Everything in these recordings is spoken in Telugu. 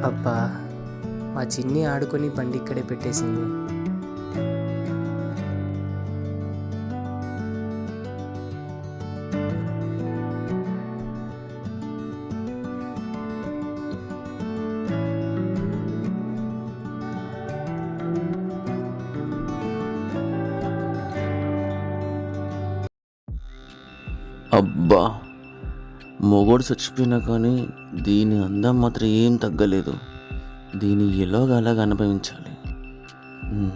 అబ్బా! మా చిన్ని ఆడుకొని బండి ఇక్కడే పెట్టేసింది. అబ్బా! మొగోడు చచ్చిపోయినా కానీ దీని అందం మాత్రం ఏం తగ్గలేదు. దీన్ని ఎలాగ అలాగ అనుభవించాలి. హ్మ్.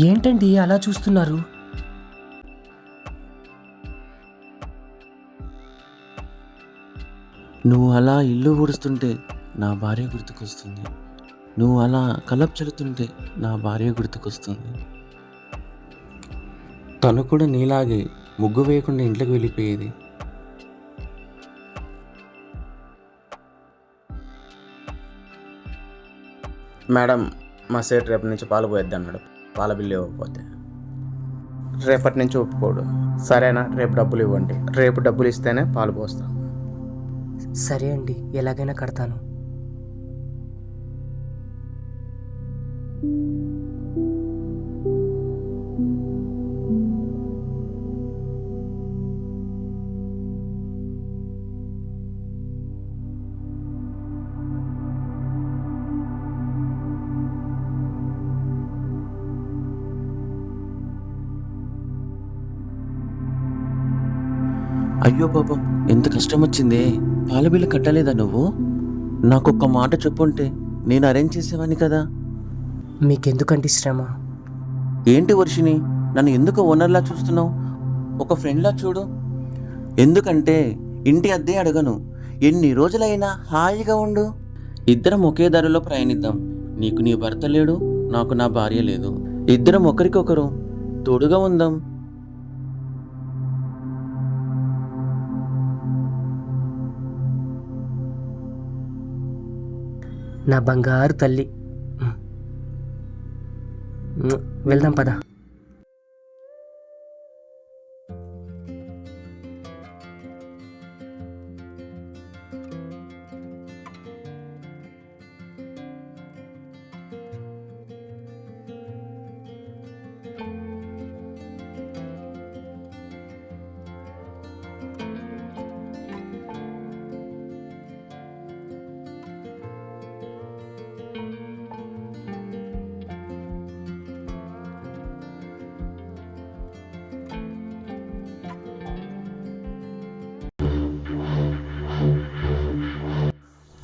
ఏంటండి అలా చూస్తున్నారు? నువ్వు అలా ఇల్లు ఊడుస్తుంటే నా భార్య గుర్తుకొస్తుంది. నువ్వు అలా కలప్ చల్లుతుంటే నా భార్య గుర్తుకొస్తుంది. తను కూడా నీలాగే ముగ్గు వేయకుండా ఇంట్లోకి వెళ్ళిపోయేది. మేడం, మా సేట్ రేపటి నుంచి పాలు పోయేద్దాం మేడం. పాల బిల్లు ఇవ్వకపోతే రేపటి నుంచి ఒప్పుకోడు. సరేనా? రేపు డబ్బులు ఇవ్వండి. రేపు డబ్బులు ఇస్తేనే పాలు పోస్తాం. సరే అండి, ఎలాగైనా కడతాను. అయ్యో పాపం, ఎంత కష్టం వచ్చిందే. పాల బిల్లు కట్టలేదా నువ్వు? నాకొక్క మాట చెప్పుంటే నేను అరేంజ్ చేసేవాడిని కదా. మీకెందుకండి శ్రమ? ఏంటి వర్షిని, నన్ను ఎందుకు ఓనర్లా చూస్తున్నావు? ఒక ఫ్రెండ్లా చూడు. ఎందుకంటే ఇంటి అద్దె అడగను. ఎన్ని రోజులైనా హాయిగా ఉండు. ఇద్దరం ఒకే దారిలో ప్రయాణిద్దాం. నీకు నీ భర్త లేడు, నాకు నా భార్య లేదు. ఇద్దరం ఒకరికొకరు తోడుగా ఉందాం. నా బంగారు తల్లి. వెళ్దాం పద.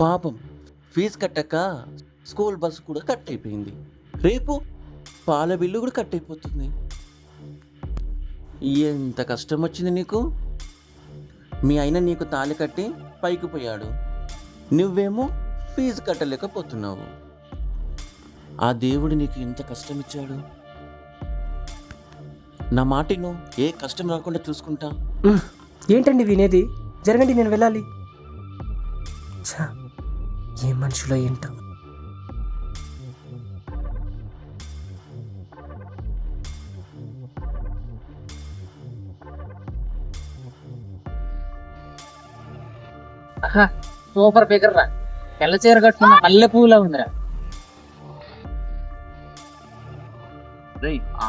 పాపం, ఫీజు కట్టక స్కూల్ బస్సు కూడా కట్ అయిపోయింది. రేపు పాల బిల్లు కూడా కట్ అయిపోతుంది. ఎంత కష్టం వచ్చింది నీకు. మీ ఆయన నీకు తాళి కట్టి పైకి పోయాడు, నువ్వేమో ఫీజు కట్టలేకపోతున్నావు. ఆ దేవుడు నీకు ఎంత కష్టం ఇచ్చాడు. నా మాటిను, ఏ కష్టం రాకుండా చూసుకుంటా. ఏంటండి వినేది? జరగండి, నేను వెళ్ళాలి. ఛా, ఏ మనుషులో ఏంటో. సూపర్ ఫిగర్ రా. తెల్ల చీర కట్టుకున్న మల్లె పువ్వులా ఉందిరా.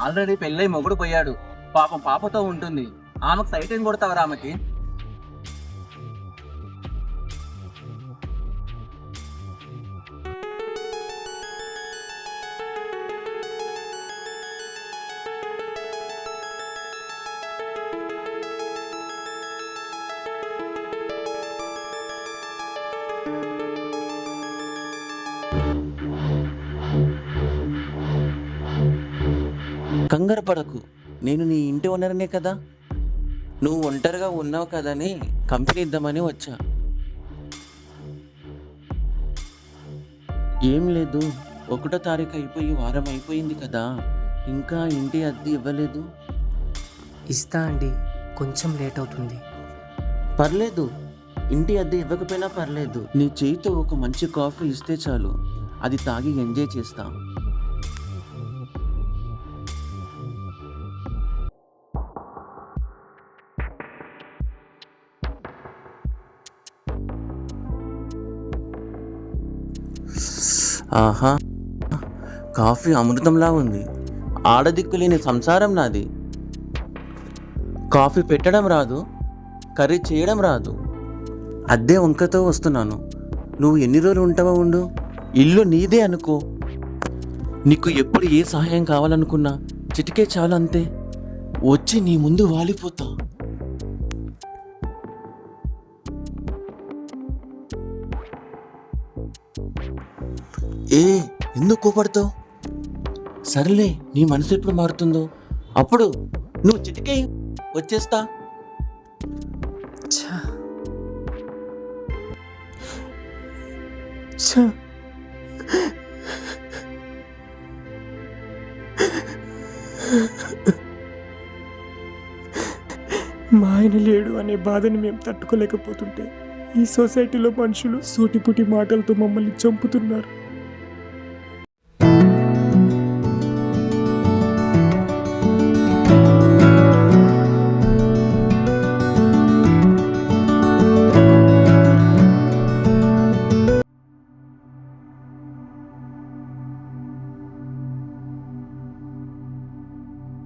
ఆల్రెడీ పెళ్ళై మొగుడు పోయాడు. పాపం పాపతో ఉంటుంది. ఆమెకు సైట్ ఏం కొడతావరా? ఆమెకి కంగారు పడకు, నేను నీ ఇంటి ఓనర్నే కదా. నువ్వు ఒంటరిగా ఉన్నావు కదని కంపెనీ ఇద్దామని వచ్చా. ఏం లేదు, 1వ తారీఖు అయిపోయి వారం అయిపోయింది కదా, ఇంకా ఇంటి అద్దె ఇవ్వలేదు. ఇస్తా అండి, కొంచెం లేట్ అవుతుంది. పర్లేదు, ఇంటి అద్దె ఇవ్వకపోయినా పర్లేదు. నీ చేతితో ఒక మంచి కాఫీ ఇస్తే చాలు, అది తాగి ఎంజాయ్ చేస్తా. ఆహా, కాఫీ అమృతంలా ఉంది. ఆడదిక్కులేని సంసారం నాది. కాఫీ పెట్టడం రాదు, కర్రీ చేయడం రాదు. అద్దె వంకతో వస్తున్నాను. నువ్వు ఎన్ని రోజులు ఉంటావో ఉండు. ఇల్లు నీదే అనుకో. నీకు ఎప్పుడు ఏ సహాయం కావాలనుకున్నా చిటికే చాలు, అంతే. వచ్చి నీ ముందు వాలిపోతా. ఏ ఎందుకు కోపడతావు? సర్లే, నీ మనసు ఎప్పుడు మారుతుందో అప్పుడు నువ్వు చిటికే వచ్చేస్తా. ఛా! ఛా! మా ఆయన లేడు అనే బాధని మేము తట్టుకోలేకపోతుంటే ఈ సొసైటీలో మనుషులు సూటిపుటి మాటలతో మమ్మల్ని చంపుతున్నారు.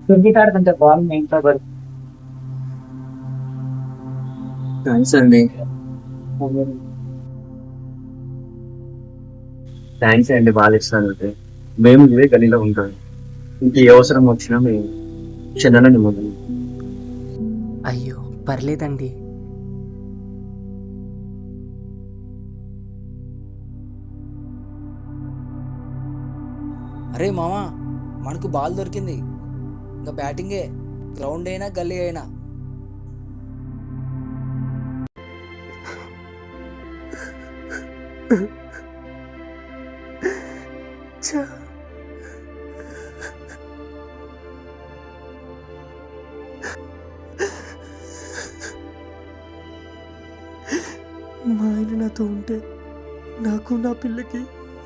క్రికెట్ ఆడుతుంటే బాల్ మీ ఇంట్లో పడి థ్యాంక్స్ అండి. థ్యాంక్స్ అండి, బాగా ఇస్తాను. మేము ఇవే గదిలో ఉంటాం. ఇంక ఏ అవసరం వచ్చినా మేము చిన్న ముందు. అయ్యో పర్లేదండి. అరే మామా, మనకు బాల్ దొరికింది. ఇంకా బ్యాటింగే, గ్రౌండ్ అయినా గల్లీ అయినా. ఛా! మా ఆయన నాతో ఉంటే నాకు నా పిల్లకి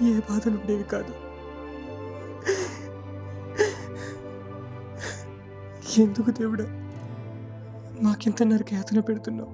ఏ బాధలు ఉండేవి కాదు. ఎందుకు దేవుడా మాకింత నరక యాతన పెడుతున్నావు?